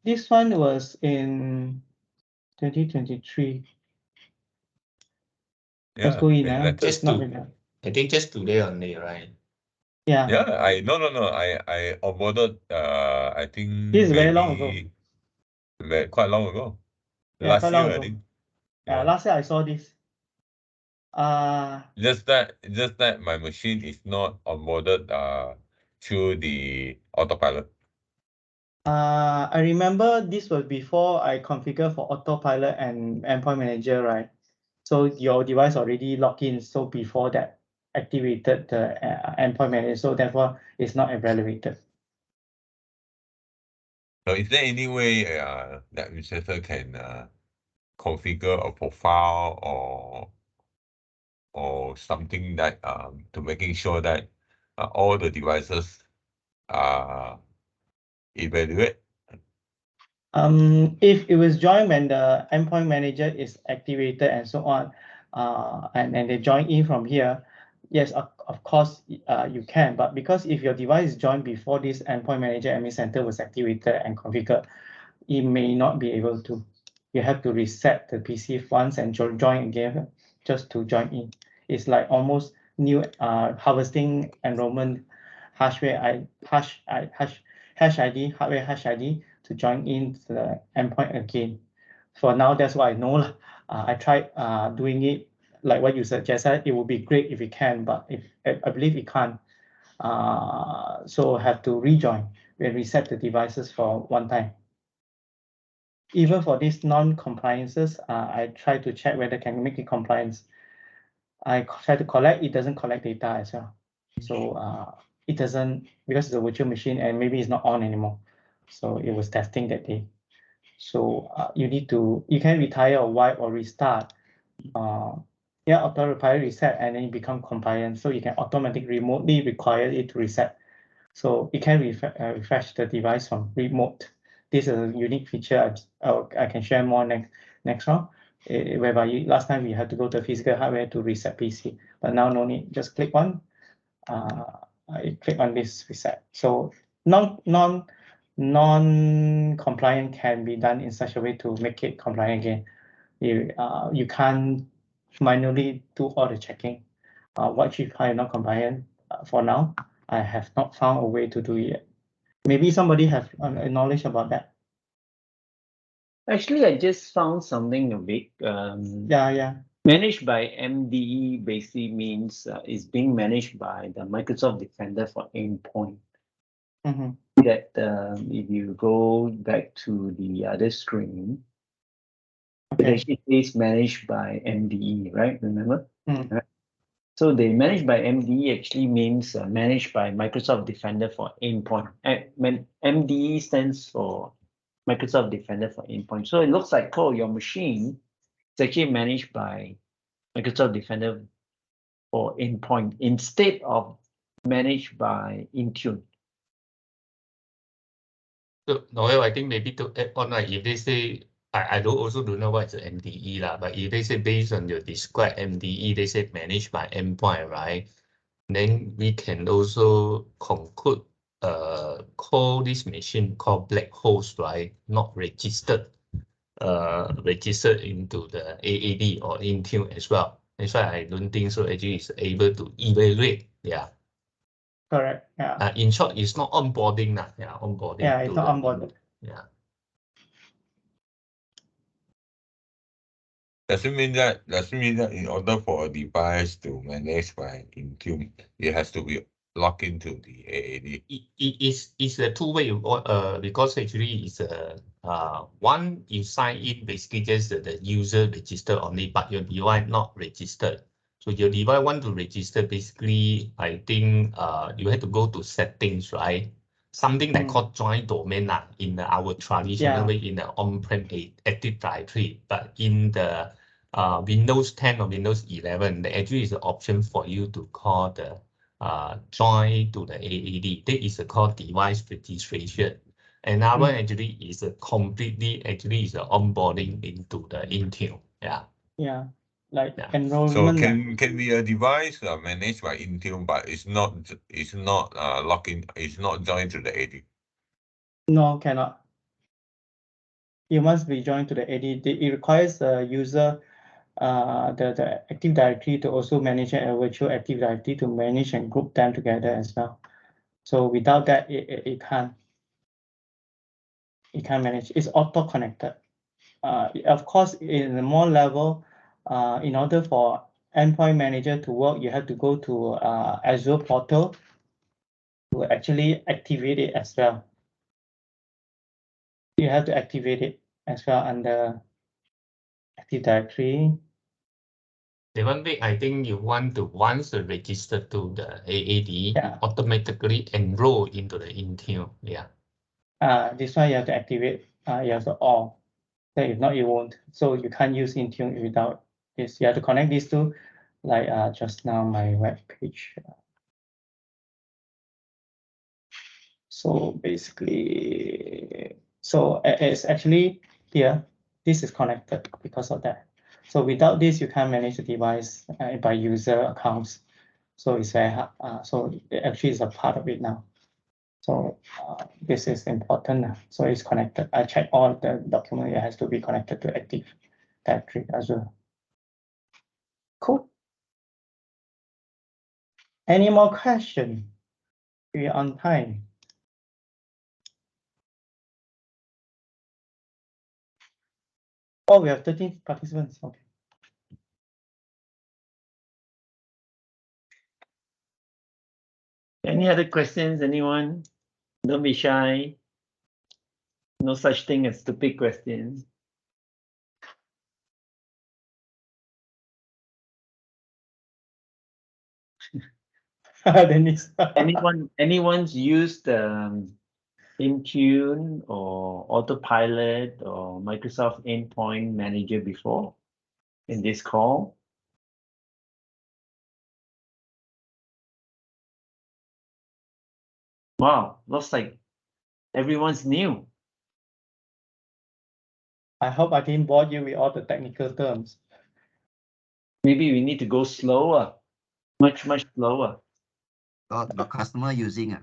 This one was in 2023. Let's Yeah. go in. Just Not to, really. I think just today only, right? Yeah. Yeah, I onboarded I think This is very long ago. quite long ago. Yeah, Last quite year, long I ago. think. Yeah, last year I saw this. Just that my machine is not onboarded through the autopilot. I remember this was before I configured for autopilot and endpoint manager, right? So your device already logged in. So before that, activated the endpoint manager. So therefore, it's not evaluated. So is there any way that administrator can configure a profile or something that to making sure that all the devices are evaluate? If it was joined when the endpoint manager is activated and so on, and they join in from here, yes, of course, you can. But because if your device is joined before this endpoint manager admin center was activated and configured, it may not be able to. You have to reset the PC once and join again just to join in. It's like almost new harvesting enrollment hash ID, hardware hash ID to join in the endpoint again. For now, that's what I know. I tried doing it like what you suggested. It would be great if it can, but if I believe it can't. So have to rejoin and reset the devices for one time. Even for these non-compliances, I try to check whether can make it compliance. I try to collect, it doesn't collect data as well. So it doesn't, because it's a virtual machine and maybe it's not on anymore. So it was testing that day. So you can retire or wipe or restart. Auto require reset and then it become compliant. So you can automatically remotely require it to reset. So it can refresh the device from remote. This is a unique feature. I can share more next round. Whereby last time we had to go to physical hardware to reset PC, but now no need. Just click one. I click on this reset. So non-compliant can be done in such a way to make it compliant again. You can't manually do all the checking. What if I'm not compliant? For now, I have not found a way to do it yet. Maybe somebody have knowledge about that. Actually, I just found something a bit. Yeah. Managed by MDE basically means it's being managed by the Microsoft Defender for Endpoint. That if you go back to the other screen, it actually is managed by MDE, right? Remember? Right? So the managed by MDE actually means managed by Microsoft Defender for Endpoint. MDE stands for Microsoft Defender for Endpoint. So it looks like your machine is actually managed by Microsoft Defender for Endpoint instead of managed by Intune. So, Noel, I think maybe to add on, if they say, I don't know what's the MDE, but if they say based on your described MDE, they say managed by endpoint, right? Then we can also conclude, call this machine called black holes, right? Not registered. registered into the AAD or Intune as well. That's why I don't think so actually is able to evaluate. Yeah. Correct. Yeah. In short, it's not onboarding. Yeah, onboarding. Yeah, it's not onboarded. Yeah. Does it mean that in order for a device to manage by Intune, it has to be logged into the AAD? It's a two-way. Because actually it's one you sign in basically just the user register only, but your device not registered. So your device want to register, basically I think you have to go to settings, right? Something like called joint domain in our traditional way in the on-prem Active Directory, but in the Windows 10 or Windows 11, there actually is an option for you to call the join to the AAD. That is called device registration. Another actually is a completely is a onboarding into the Intune. Yeah. Yeah. Like Yeah. enrollment. So can be a device managed by Intune, but it's not logged in, it's not joined to the AD? No, cannot. You must be joined to the AD. It requires the user, the Active Directory to also manage a virtual Active Directory to manage and group them together as well. So without that, it can't manage. It's auto connected. Of course, in a more level, in order for Endpoint Manager to work, you have to go to Azure portal to actually activate it as well. You have to activate it as well under Active Directory. The one way I think you want to once register to the AAD, automatically enroll into the Intune. Yeah. This one you have to activate. You have to all. Then if not, you won't. So you can't use Intune without this. You have to connect these two, like just now my web page. So basically, so it's actually here. This is connected because of that. So without this, you can't manage the device by user accounts. So it's very hard. So it actually is a part of it now. So this is important. So it's connected. I check all the document. It has to be connected to Active Directory as well. Cool. Any more question? We are on time. Oh, we have 13 participants. Okay. Any other questions, anyone? Don't be shy. No such thing as stupid questions. Dennis. Anyone's used Intune or Autopilot or Microsoft Endpoint Manager before in this call? Wow, looks like everyone's new. I hope I didn't bore you with all the technical terms. Maybe we need to go slower, much slower. The customer using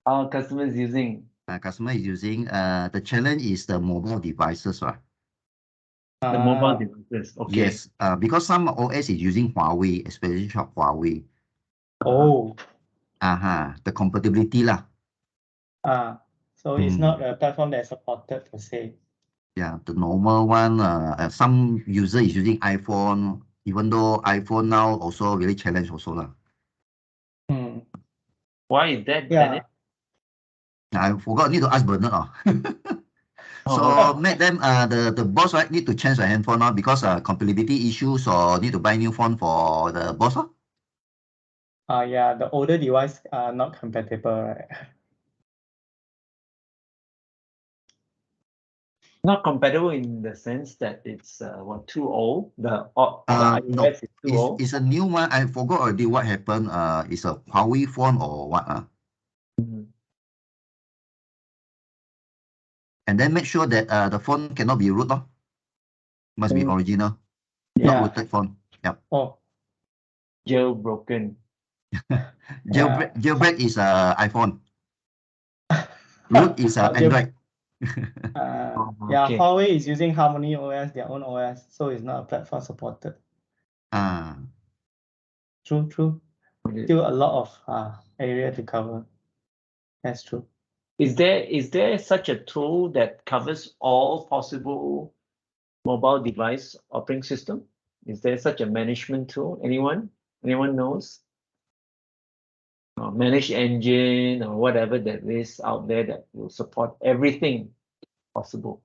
Our customers using. The challenge is the mobile devices, right? The mobile devices. Okay. Yes, because some OS is using Huawei, especially Huawei. Oh. The compatibility lah. So it's not a platform that is supported per se. Yeah, the normal one. Some user is using iPhone, even though iPhone now also really challenge also lah. Why is that? Yeah. I forgot, need to ask Bernard. So make them the boss right need to change the handphone now because compatibility issues or need to buy new phone for the boss. Yeah, the older device are not compatible, right? Not compatible in the sense that it's too old. The No, iOS is too old. It's a new one. I forgot already what happened. It's a Huawei phone or what? And then make sure that the phone cannot be root. Must be original, not rooted phone. Yep. Oh. Jailbroken. Jailbreak is iPhone. Root is Android. Yeah, Okay. Huawei is using Harmony OS, their own OS, so it's not a platform supported. Ah, True, true. Still a lot of area to cover. That's true. Is there such a tool that covers all possible mobile device operating system? Is there such a management tool? Anyone knows? Or manage engine or whatever that is out there that will support everything possible.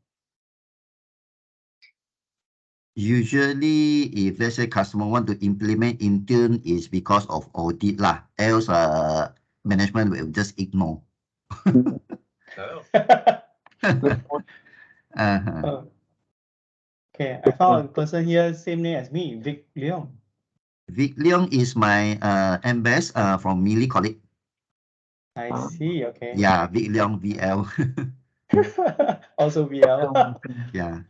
usually, if let's say customer want to implement Intune, is because of audit lah. Else, management will just ignore. Oh, Uh-huh. Oh, okay, I found a person here, same name as me, Vic Leong. Vic Leong is my MBAS from Mili colleague. I see, okay. Yeah, Vic Leong VL. Also VL. Yeah.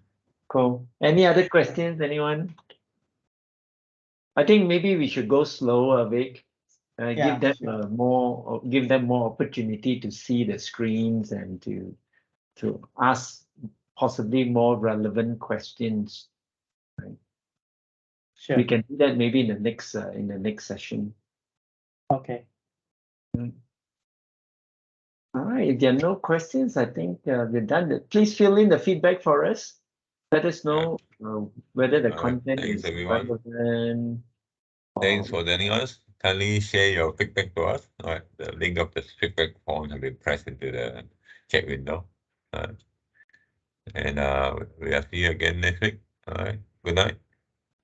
Cool. Any other questions, anyone? I think maybe we should go slower, Vic. Yeah, Give them sure. give them more opportunity to see the screens and to ask possibly more relevant questions. Sure. We can do that maybe in the next session. Okay. All right. If there are no questions, I think we're done. Please fill in the feedback for us. Let us know whether the All right. content Thanks, is everyone. relevant. Thanks for joining us. Kindly share your feedback to us. All right. The link of the feedback form has been pressed into the chat window. And we'll see you again next week. All right. Good night.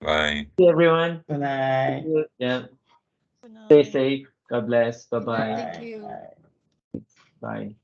Bye. See everyone. Good night. Yeah. Good Stay night. safe. God bless. Bye Good bye. night. Thank you. Bye. Bye.